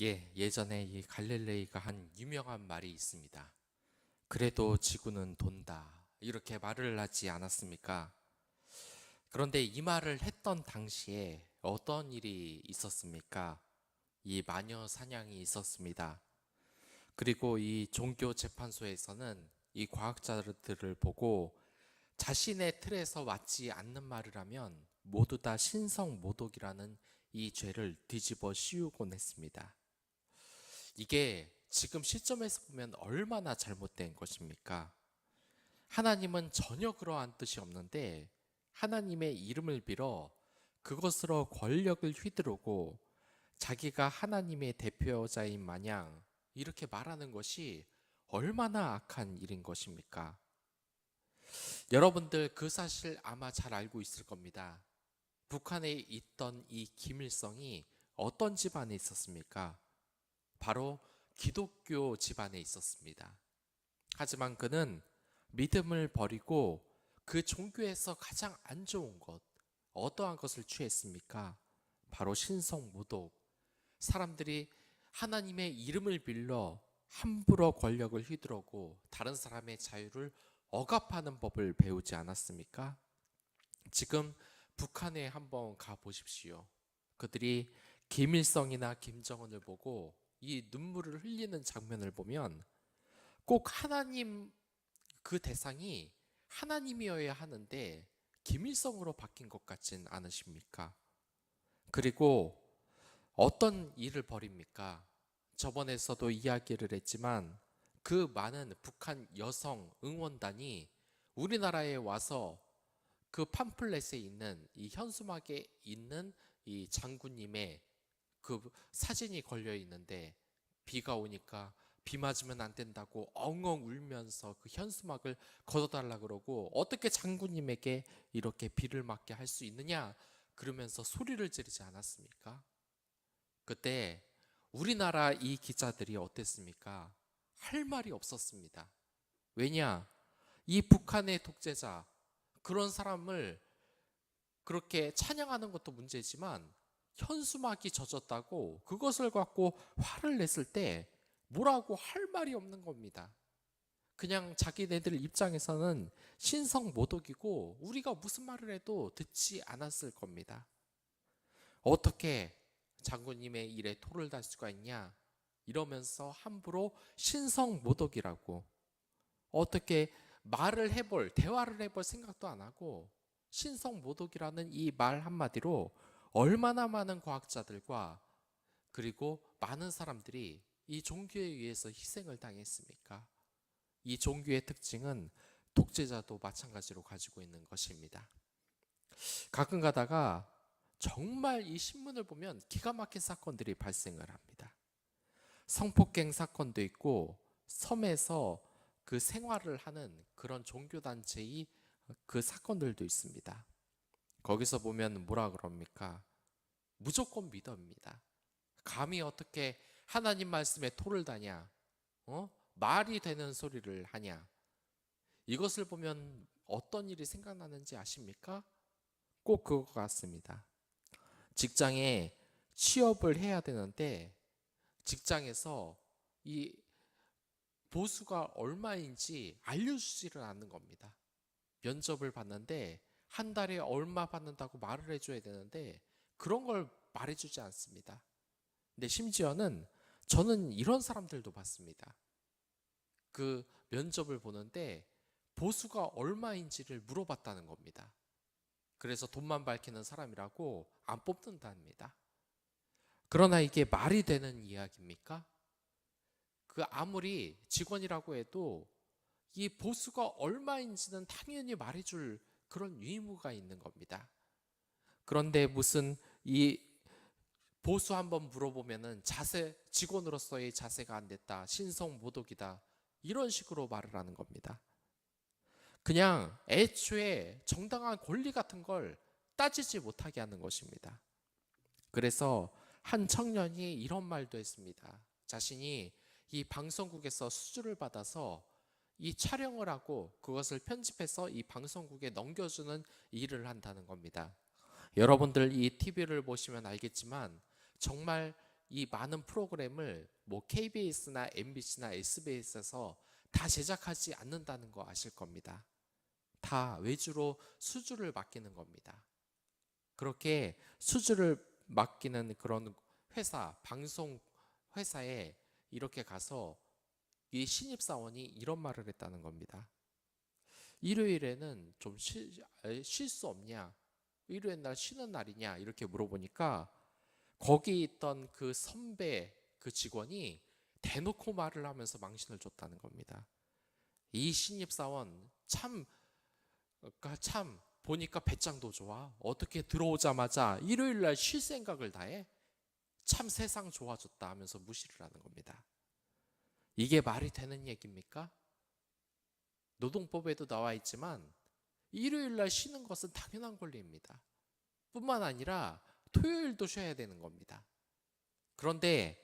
예전에 이 갈릴레이가 한 유명한 말이 있습니다. 그래도 지구는 돈다. 이렇게 말을 하지 않았습니까? 그런데 이 말을 했던 당시에 어떤 일이 있었습니까? 이 마녀 사냥이 있었습니다. 그리고 이 종교 재판소에서는 이 과학자들을 보고 자신의 틀에서 맞지 않는 말을 하면 모두 다 신성 모독이라는 이 죄를 뒤집어 씌우곤 했습니다. 이게 지금 시점에서 보면 얼마나 잘못된 것입니까? 하나님은 전혀 그러한 뜻이 없는데 하나님의 이름을 빌어 그것으로 권력을 휘두르고 자기가 하나님의 대표자인 마냥 이렇게 말하는 것이 얼마나 악한 일인 것입니까? 여러분들 그 사실 아마 잘 알고 있을 겁니다. 북한에 있던 이 김일성이 어떤 집안에 있었습니까? 바로 기독교 집안에 있었습니다. 하지만 그는 믿음을 버리고 그 종교에서 가장 안 좋은 것, 어떠한 것을 취했습니까? 바로 신성모독. 사람들이 하나님의 이름을 빌려 함부로 권력을 휘두르고 다른 사람의 자유를 억압하는 법을 배우지 않았습니까? 지금 북한에 한번 가 보십시오. 그들이 김일성이나 김정은을 보고 이 눈물을 흘리는 장면을 보면 꼭 하나님 그 대상이 하나님이어야 하는데 김일성으로 바뀐 것 같진 않으십니까? 그리고 어떤 일을 벌입니까? 저번에서도 이야기를 했지만 그 많은 북한 여성 응원단이 우리나라에 와서 그 팜플렛에 있는 이 현수막에 있는 이 장군님의 그 사진이 걸려 있는데 비가 오니까 비 맞으면 안 된다고 엉엉 울면서 그 현수막을 걷어달라 그러고 어떻게 장군님에게 이렇게 비를 맞게 할 수 있느냐 그러면서 소리를 지르지 않았습니까? 그때 우리나라 이 기자들이 어땠습니까? 할 말이 없었습니다. 왜냐? 이 북한의 독재자 그런 사람을 그렇게 찬양하는 것도 문제지만 현수막이 젖었다고 그것을 갖고 화를 냈을 때 뭐라고 할 말이 없는 겁니다. 그냥 자기네들 입장에서는 신성모독이고 우리가 무슨 말을 해도 듣지 않았을 겁니다. 어떻게 장군님의 일에 토를 달 수가 있냐? 이러면서 함부로 신성모독이라고 어떻게 말을 해볼, 대화를 해볼 생각도 안 하고 신성모독이라는 이 말 한마디로 얼마나 많은 과학자들과 그리고 많은 사람들이 이 종교에 의해서 희생을 당했습니까? 이 종교의 특징은 독재자도 마찬가지로 가지고 있는 것입니다. 가끔 가다가 정말 이 신문을 보면 기가 막힌 사건들이 발생을 합니다. 성폭행 사건도 있고 섬에서 그 생활을 하는 그런 종교단체의 그 사건들도 있습니다. 거기서 보면 뭐라 그럽니까? 무조건 믿어입니다. 감히 어떻게 하나님 말씀에 토를 다냐? 말이 되는 소리를 하냐? 이것을 보면 어떤 일이 생각나는지 아십니까? 꼭 그거 같습니다. 직장에 취업을 해야 되는데 직장에서 이 보수가 얼마인지 알려주지를 않는 겁니다. 면접을 봤는데 한 달에 얼마 받는다고 말을 해줘야 되는데 그런 걸 말해주지 않습니다. 근데 심지어는 저는 이런 사람들도 봤습니다. 그 면접을 보는데 보수가 얼마인지를 물어봤다는 겁니다. 그래서 돈만 밝히는 사람이라고 안 뽑는답니다. 그러나 이게 말이 되는 이야기입니까? 그 아무리 직원이라고 해도 이 보수가 얼마인지는 당연히 말해줄 그런 의무가 있는 겁니다. 그런데 무슨 이 보수 한번 물어보면은 직원으로서의 자세가 안 됐다, 신성모독이다, 이런 식으로 말을 하는 겁니다. 그냥 애초에 정당한 권리 같은 걸 따지지 못하게 하는 것입니다. 그래서 한 청년이 이런 말도 했습니다. 자신이 이 방송국에서 수주를 받아서 이 촬영을 하고 그것을 편집해서 이 방송국에 넘겨주는 일을 한다는 겁니다. 여러분들 이 TV를 보시면 알겠지만 정말 이 많은 프로그램을 뭐 KBS나 MBC나 SBS에서 다 제작하지 않는다는 거 아실 겁니다. 다 외주로 수주를 맡기는 겁니다. 그렇게 수주를 맡기는 그런 회사, 방송 회사에 이렇게 가서 이 신입사원이 이런 말을 했다는 겁니다. 일요일에는 좀 쉴 수 없냐? 일요일 날 쉬는 날이냐? 이렇게 물어보니까 거기 있던 그 선배, 그 직원이 대놓고 말을 하면서 망신을 줬다는 겁니다. 이 신입사원 참 보니까 배짱도 좋아. 어떻게 들어오자마자 일요일 날 쉴 생각을 다 해? 참 세상 좋아졌다 하면서 무시를 하는 겁니다. 이게 말이 되는 얘기입니까? 노동법에도 나와 있지만 일요일 날 쉬는 것은 당연한 권리입니다. 뿐만 아니라 토요일도 쉬어야 되는 겁니다. 그런데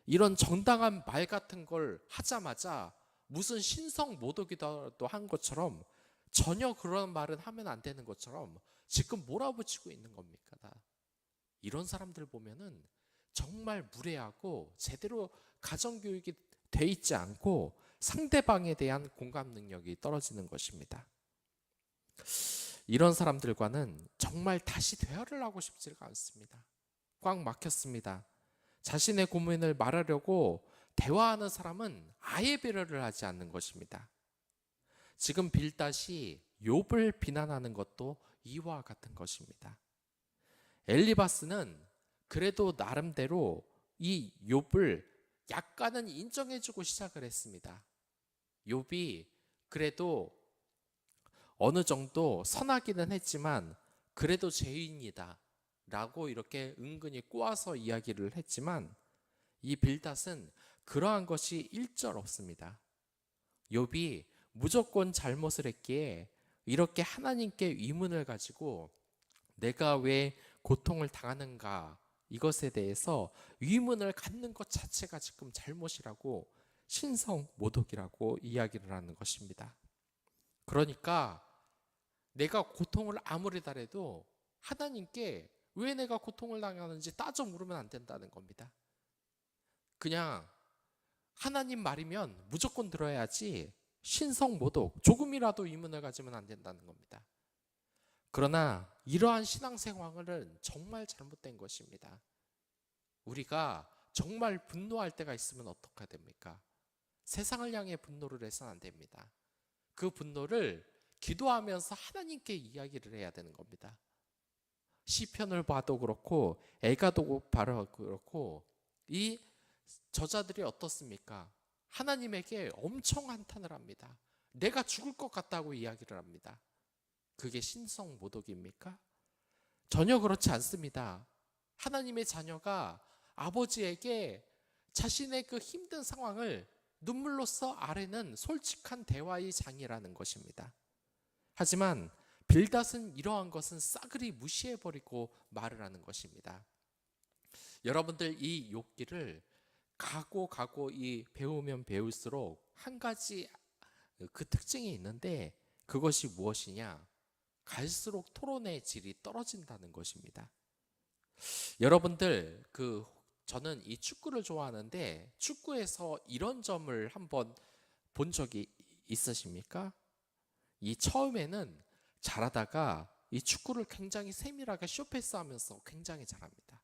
이런 정당한 말 같은 걸 하자마자 무슨 신성 모독이라도 한 것처럼 전혀 그런 말은 하면 안 되는 것처럼 지금 몰아붙이고 있는 겁니까? 이런 사람들 보면은 정말 무례하고 제대로 가정교육이 돼 있지 않고 상대방에 대한 공감 능력이 떨어지는 것입니다. 이런 사람들과는 정말 다시 대화를 하고 싶지가 않습니다. 꽉 막혔습니다. 자신의 고민을 말하려고 대화하는 사람은 아예 배려를 하지 않는 것입니다. 지금 빌닷이 욥을 비난하는 것도 이와 같은 것입니다. 엘리바스는 그래도 나름대로 이 욥을 약간은 인정해주고 시작을 했습니다. 욥이 그래도 어느 정도 선하기는 했지만 그래도 죄인이다 라고 이렇게 은근히 꼬아서 이야기를 했지만 이 빌닷은 그러한 것이 일절 없습니다. 욥이 무조건 잘못을 했기에 이렇게 하나님께 의문을 가지고 내가 왜 고통을 당하는가 이것에 대해서 의문을 갖는 것 자체가 지금 잘못이라고 신성모독이라고 이야기를 하는 것입니다. 그러니까 내가 고통을 아무리 달해도 하나님께 왜 내가 고통을 당하는지 따져 물으면 안 된다는 겁니다. 그냥 하나님 말이면 무조건 들어야지 신성모독 조금이라도 의문을 가지면 안 된다는 겁니다. 그러나 이러한 신앙생활은 정말 잘못된 것입니다. 우리가 정말 분노할 때가 있으면 어떻게 됩니까? 세상을 향해 분노를 해서는 안 됩니다. 그 분노를 기도하면서 하나님께 이야기를 해야 되는 겁니다. 시편을 봐도 그렇고 애가도 봐도 그렇고 이 저자들이 어떻습니까? 하나님에게 엄청 한탄을 합니다. 내가 죽을 것 같다고 이야기를 합니다. 그게 신성모독입니까? 전혀 그렇지 않습니다. 하나님의 자녀가 아버지에게 자신의 그 힘든 상황을 눈물로써 아뢰는 솔직한 대화의 장이라는 것입니다. 하지만 빌닷은 이러한 것은 싸그리 무시해버리고 말을 하는 것입니다. 여러분들 이 욥기를 가고 이 배우면 배울수록 한 가지 그 특징이 있는데 그것이 무엇이냐? 갈수록 토론의 질이 떨어진다는 것입니다. 여러분들 저는 이 축구를 좋아하는데 축구에서 이런 점을 한번 본 적이 있으십니까? 이 처음에는 잘하다가 이 축구를 굉장히 세밀하게 쇼패스하면서 굉장히 잘합니다.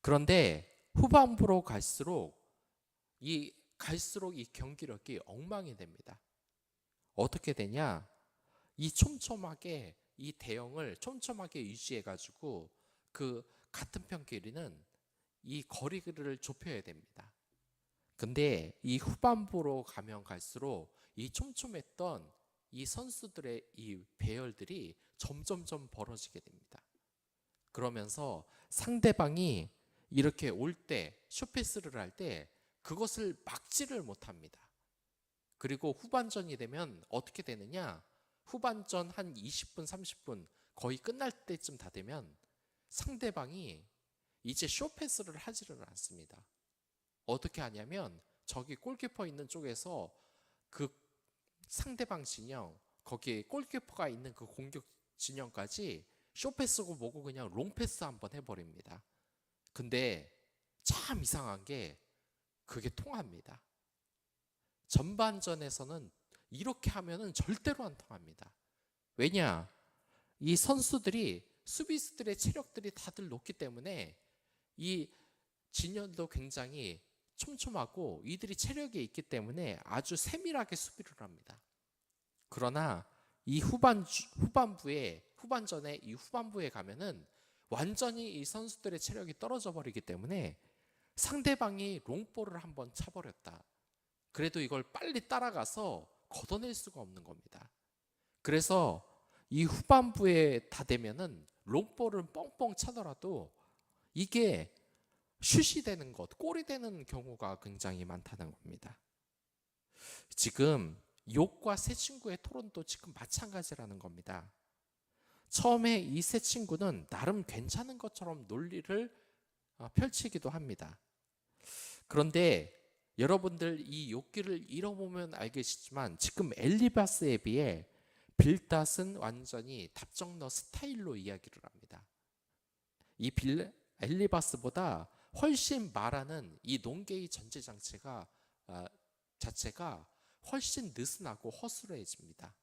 그런데 후반부로 갈수록 이 경기력이 엉망이 됩니다. 어떻게 되냐? 이 촘촘하게 이 대형을 촘촘하게 유지해가지고 그 같은 편 길이는 이 거리를 좁혀야 됩니다. 근데 이 후반부로 가면 갈수록 이 촘촘했던 이 선수들의 이 배열들이 점점점 벌어지게 됩니다. 그러면서 상대방이 이렇게 올 때 숏패스를 할 때 그것을 막지를 못합니다. 그리고 후반전이 되면 어떻게 되느냐? 후반전 한 20분, 30분 거의 끝날 때쯤 다 되면 상대방이 이제 숏패스를 하지를 않습니다. 어떻게 하냐면 저기 골키퍼 있는 쪽에서 그 상대방 진영, 거기에 골키퍼가 있는 그 공격 진영까지 숏패스고 뭐고 그냥 롱패스 한번 해버립니다. 근데 참 이상한 게 그게 통합니다. 전반전에서는 이렇게 하면은 절대로 안 통합니다. 왜냐? 이 선수들이 수비수들의 체력들이 다들 높기 때문에 이 진영도 굉장히 촘촘하고 이들이 체력이 있기 때문에 아주 세밀하게 수비를 합니다. 그러나 이 후반전에 가면은 완전히 이 선수들의 체력이 떨어져 버리기 때문에 상대방이 롱볼을 한번 차버렸다. 그래도 이걸 빨리 따라가서 걷어낼 수가 없는 겁니다. 그래서 이 후반부에 다 되면은 롱볼을 뻥뻥 차더라도 이게 슛이 되는 것, 골이 되는 경우가 굉장히 많다는 겁니다. 지금 욕과 새 친구의 토론도 지금 마찬가지라는 겁니다. 처음에 이 새 친구는 나름 괜찮은 것처럼 논리를 펼치기도 합니다. 그런데 여러분들 이 욕기를 잃어보면 알겠지만 지금 엘리바스에 비해 빌닷은 완전히 답정너 스타일로 이야기를 합니다. 이 엘리바스보다 훨씬 말하는 이 농계의 전제 자체가 훨씬 느슨하고 허술해집니다.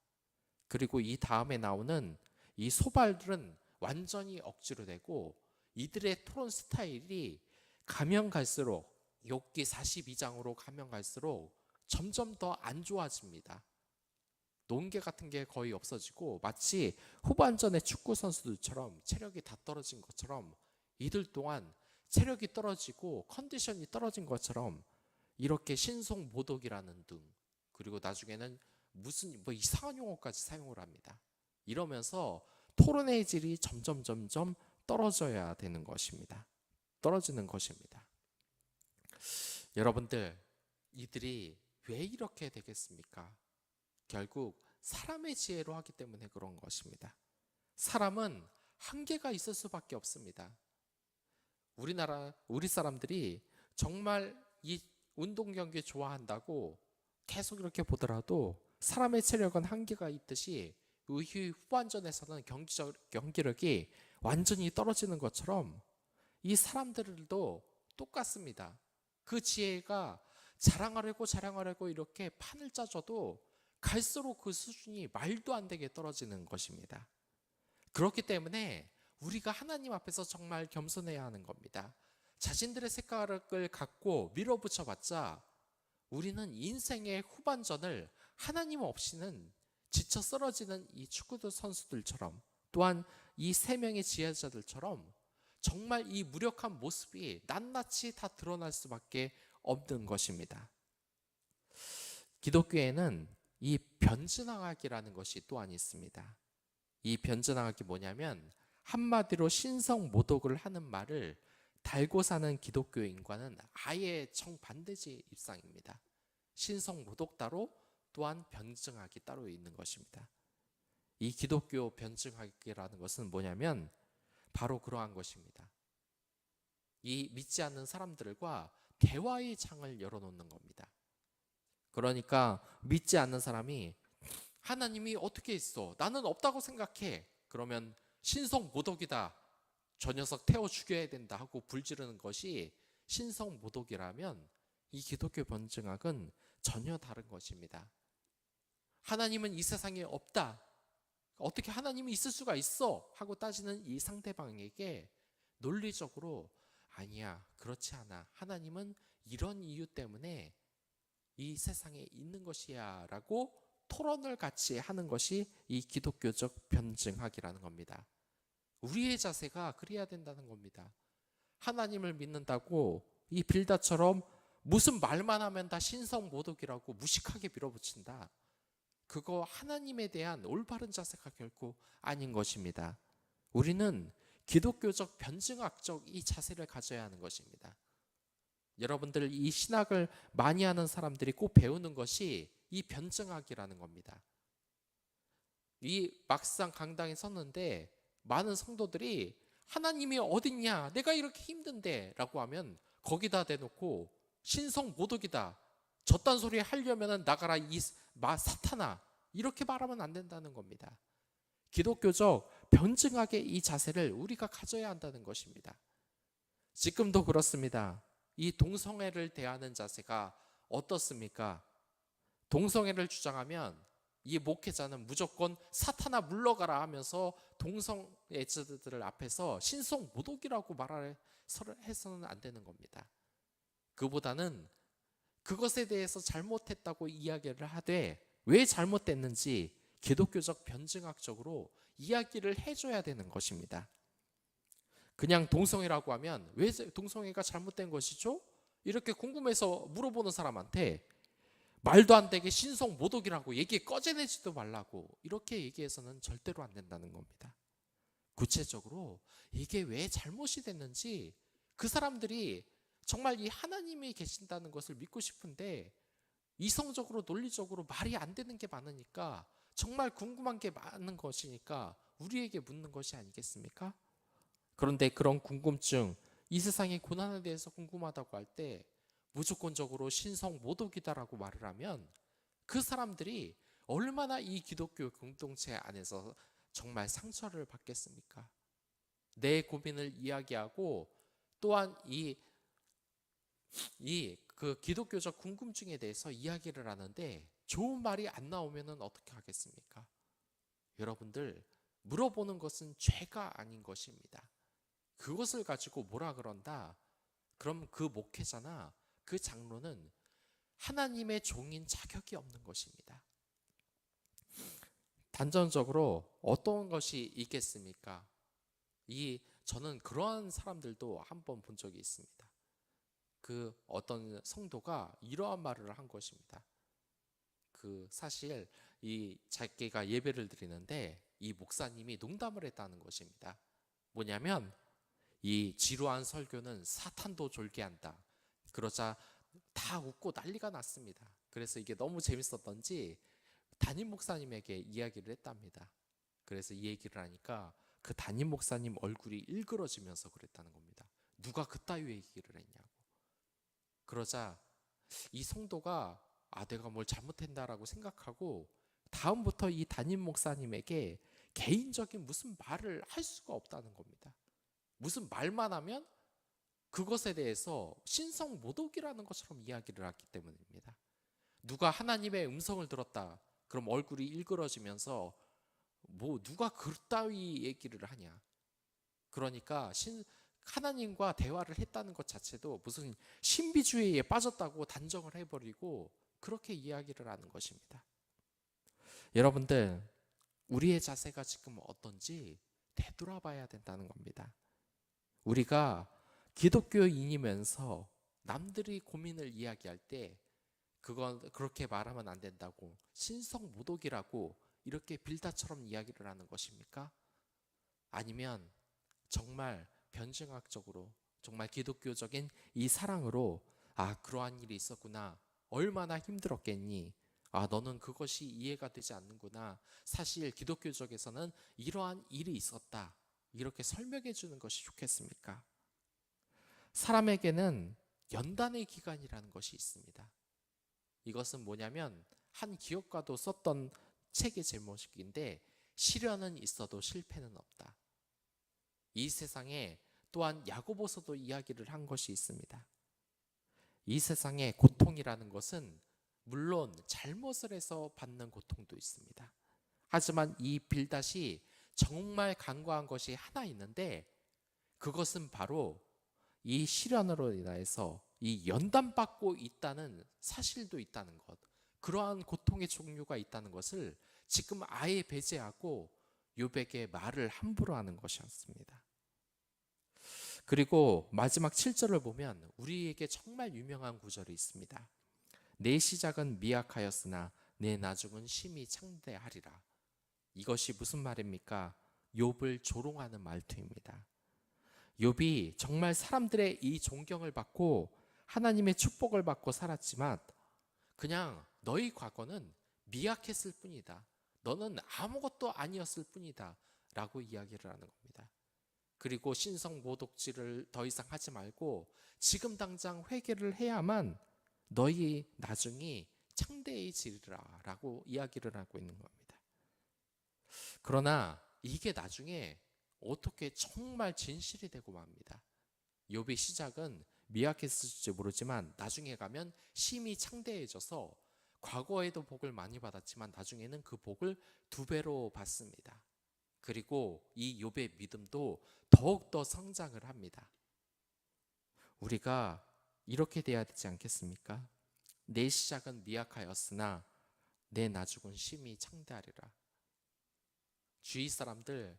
그리고 이 다음에 나오는 이 소발들은 완전히 억지로 되고 이들의 토론 스타일이 가면 갈수록 욥기 42장으로 가면 갈수록 점점 더 안 좋아집니다. 논개 같은 게 거의 없어지고 마치 후반전의 축구 선수들처럼 체력이 다 떨어진 것처럼 이들 또한 체력이 떨어지고 컨디션이 떨어진 것처럼 이렇게 신속모독이라는 등 그리고 나중에는 무슨 이상한 용어까지 사용을 합니다. 이러면서 토론의 질이 점점 떨어져야 되는 것입니다. 떨어지는 것입니다. 여러분들, 이들이 왜 이렇게 되겠습니까? 결국 사람의 지혜로 하기 때문에 그런 것입니다. 사람은 한계가 있을 수밖에 없습니다. 우리 사람들이 정말 이 운동 경기 좋아한다고 계속 이렇게 보더라도 사람의 체력은 한계가 있듯이 후반전에서는 경기력이 완전히 떨어지는 것처럼 이 사람들도 똑같습니다. 그 지혜가 자랑하려고 이렇게 판을 짜줘도 갈수록 그 수준이 말도 안 되게 떨어지는 것입니다. 그렇기 때문에 우리가 하나님 앞에서 정말 겸손해야 하는 겁니다. 자신들의 색깔을 갖고 밀어붙여 봤자 우리는 인생의 후반전을 하나님 없이는 지쳐 쓰러지는 이 축구 선수들처럼 또한 이 세 명의 지혜자들처럼 정말 이 무력한 모습이 낱낱이 다 드러날 수밖에 없는 것입니다. 기독교에는 이 변증학이라는 것이 또한 있습니다. 이 변증학이 뭐냐면 한마디로 신성모독을 하는 말을 달고 사는 기독교인과는 아예 정반대의 입장입니다. 신성모독 따로 또한 변증학이 따로 있는 것입니다. 이 기독교 변증학이라는 것은 뭐냐면 바로 그러한 것입니다. 이 믿지 않는 사람들과 대화의 창을 열어놓는 겁니다. 그러니까 믿지 않는 사람이 하나님이 어떻게 있어? 나는 없다고 생각해. 그러면 신성모독이다. 저 녀석 태워 죽여야 된다 하고 불지르는 것이 신성모독이라면 이 기독교 변증학은 전혀 다른 것입니다. 하나님은 이 세상에 없다. 어떻게 하나님이 있을 수가 있어? 하고 따지는 이 상대방에게 논리적으로 아니야, 그렇지 않아. 하나님은 이런 이유 때문에 이 세상에 있는 것이야 라고 토론을 같이 하는 것이 이 기독교적 변증학이라는 겁니다. 우리의 자세가 그래야 된다는 겁니다. 하나님을 믿는다고 이 빌닷처럼 무슨 말만 하면 다 신성모독이라고 무식하게 밀어붙인다. 그거 하나님에 대한 올바른 자세가 결코 아닌 것입니다. 우리는 기독교적 변증학적 이 자세를 가져야 하는 것입니다. 여러분들 이 신학을 많이 하는 사람들이 꼭 배우는 것이 이 변증학이라는 겁니다. 이 막상 강당에 섰는데 많은 성도들이 하나님이 어딨냐? 내가 이렇게 힘든데 라고 하면 거기다 대놓고 신성모독이다. 저딴 소리 하려면 나가라 이 사탄아. 이렇게 말하면 안 된다는 겁니다. 기독교적 변증학의 이 자세를 우리가 가져야 한다는 것입니다. 지금도 그렇습니다. 이 동성애를 대하는 자세가 어떻습니까? 동성애를 주장하면 이 목회자는 무조건 사탄아 물러가라 하면서 동성애자들 앞에서 신성 모독이라고 해서는 안 되는 겁니다. 그보다는 그것에 대해서 잘못했다고 이야기를 하되 왜 잘못됐는지 기독교적 변증학적으로 이야기를 해줘야 되는 것입니다. 그냥 동성애라고 하면 왜 동성애가 잘못된 것이죠? 이렇게 궁금해서 물어보는 사람한테 말도 안 되게 신성 모독이라고 얘기 꺼내내지도 말라고 이렇게 얘기해서는 절대로 안 된다는 겁니다. 구체적으로 이게 왜 잘못이 됐는지 그 사람들이 정말 이 하나님이 계신다는 것을 믿고 싶은데 이성적으로 논리적으로 말이 안 되는 게 많으니까 정말 궁금한 게 많은 것이니까 우리에게 묻는 것이 아니겠습니까? 그런데 그런 궁금증, 이 세상의 고난에 대해서 궁금하다고 할 때 무조건적으로 신성 모독이다라고 말을 하면 그 사람들이 얼마나 이 기독교 공동체 안에서 정말 상처를 받겠습니까? 내 고민을 이야기하고 또한 그 기독교적 궁금증에 대해서 이야기를 하는데 좋은 말이 안 나오면 어떻게 하겠습니까? 여러분들, 물어보는 것은 죄가 아닌 것입니다. 그것을 가지고 뭐라 그런다? 그럼 그 목회자나 그 장로는 하나님의 종인 자격이 없는 것입니다. 단전적으로 어떤 것이 있겠습니까? 저는 그러한 사람들도 한번 본 적이 있습니다. 그 어떤 성도가 이러한 말을 한 것입니다. 사실 자기가 예배를 드리는데 이 목사님이 농담을 했다는 것입니다. 뭐냐면 이 지루한 설교는 사탄도 졸게 한다. 그러자 다 웃고 난리가 났습니다. 그래서 이게 너무 재밌었던지 담임 목사님에게 이야기를 했답니다. 그래서 이 얘기를 하니까 그 담임 목사님 얼굴이 일그러지면서 그랬다는 겁니다. 누가 그따위 얘기를 했냐고. 그러자 이 성도가 내가 뭘 잘못했다라고 생각하고 다음부터 이 담임 목사님에게 개인적인 무슨 말을 할 수가 없다는 겁니다. 무슨 말만 하면 그것에 대해서 신성 모독이라는 것처럼 이야기를 하기 때문입니다. 누가 하나님의 음성을 들었다. 그럼 얼굴이 일그러지면서 누가 그따위 얘기를 하냐. 그러니까 하나님과 대화를 했다는 것 자체도 무슨 신비주의에 빠졌다고 단정을 해버리고 그렇게 이야기를 하는 것입니다. 여러분들, 우리의 자세가 지금 어떤지 되돌아봐야 된다는 겁니다. 우리가 기독교인이면서 남들이 고민을 이야기할 때 그건 그렇게 말하면 안 된다고 신성 모독이라고 이렇게 빌다처럼 이야기를 하는 것입니까? 아니면 정말 변증학적으로 정말 기독교적인 이 사랑으로 그러한 일이 있었구나. 얼마나 힘들었겠니? 너는 그것이 이해가 되지 않는구나. 사실 기독교적에서는 이러한 일이 있었다. 이렇게 설명해 주는 것이 좋겠습니까? 사람에게는 연단의 기간이라는 것이 있습니다. 이것은 뭐냐면 한 기업가도 썼던 책의 제목인데 시련은 있어도 실패는 없다. 이 세상에 또한 야고보서도 이야기를 한 것이 있습니다. 이 세상에 고통이라는 것은 물론 잘못을 해서 받는 고통도 있습니다. 하지만 이 빌닷이 정말 간과한 것이 하나 있는데 그것은 바로 이 시련으로 인해서 이 연단받고 있다는 사실도 있다는 것, 그러한 고통의 종류가 있다는 것을 지금 아예 배제하고 욥에게 말을 함부로 하는 것이었습니다. 그리고 마지막 7절을 보면 우리에게 정말 유명한 구절이 있습니다. 내 시작은 미약하였으나 내 나중은 심히 창대하리라. 이것이 무슨 말입니까? 욥을 조롱하는 말투입니다. 욥이 정말 사람들의 이 존경을 받고 하나님의 축복을 받고 살았지만 그냥 너희 과거는 미약했을 뿐이다. 너는 아무것도 아니었을 뿐이다. 라고 이야기를 하는 겁니다. 그리고 신성 모독질을 더 이상 하지 말고 지금 당장 회개를 해야만 너희 나중이 창대해지리라 라고 이야기를 하고 있는 겁니다. 그러나 이게 나중에 어떻게 정말 진실이 되고 맙니다. 욥의 시작은 미약했을지 모르지만 나중에 가면 심히 창대해져서 과거에도 복을 많이 받았지만 나중에는 그 복을 2배로 받습니다. 그리고 이 욥의 믿음도 더욱더 성장을 합니다. 우리가 이렇게 돼야 되지 않겠습니까? 내 시작은 미약하였으나 내 나중은 심히 창대하리라. 주위 사람들,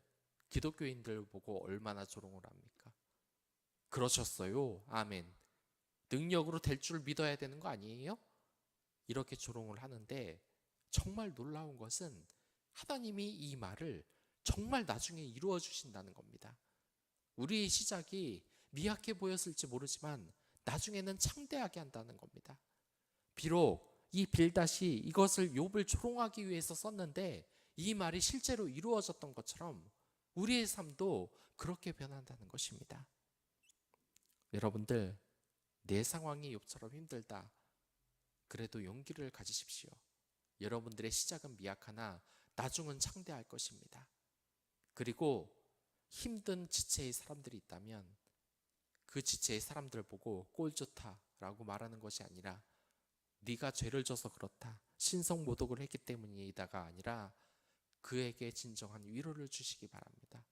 기독교인들 보고 얼마나 조롱을 합니까? 그러셨어요? 아멘. 능력으로 될 줄 믿어야 되는 거 아니에요? 이렇게 조롱을 하는데 정말 놀라운 것은 하나님이 이 말을 정말 나중에 이루어 주신다는 겁니다. 우리의 시작이 미약해 보였을지 모르지만 나중에는 창대하게 한다는 겁니다. 비록 이 빌닷이 이것을 욥을 조롱하기 위해서 썼는데 이 말이 실제로 이루어졌던 것처럼 우리의 삶도 그렇게 변한다는 것입니다. 여러분들, 내 상황이 욥처럼 힘들다. 그래도 용기를 가지십시오. 여러분들의 시작은 미약하나 나중은 창대할 것입니다. 그리고 힘든 지체의 사람들이 있다면 그 지체의 사람들 보고 꼴 좋다라고 말하는 것이 아니라 네가 죄를 져서 그렇다, 신성모독을 했기 때문이다가 아니라 그에게 진정한 위로를 주시기 바랍니다.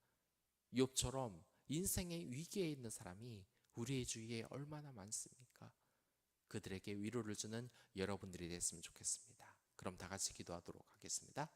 욥처럼 인생의 위기에 있는 사람이 우리의 주위에 얼마나 많습니까? 그들에게 위로를 주는 여러분들이 됐으면 좋겠습니다. 그럼 다 같이 기도하도록 하겠습니다.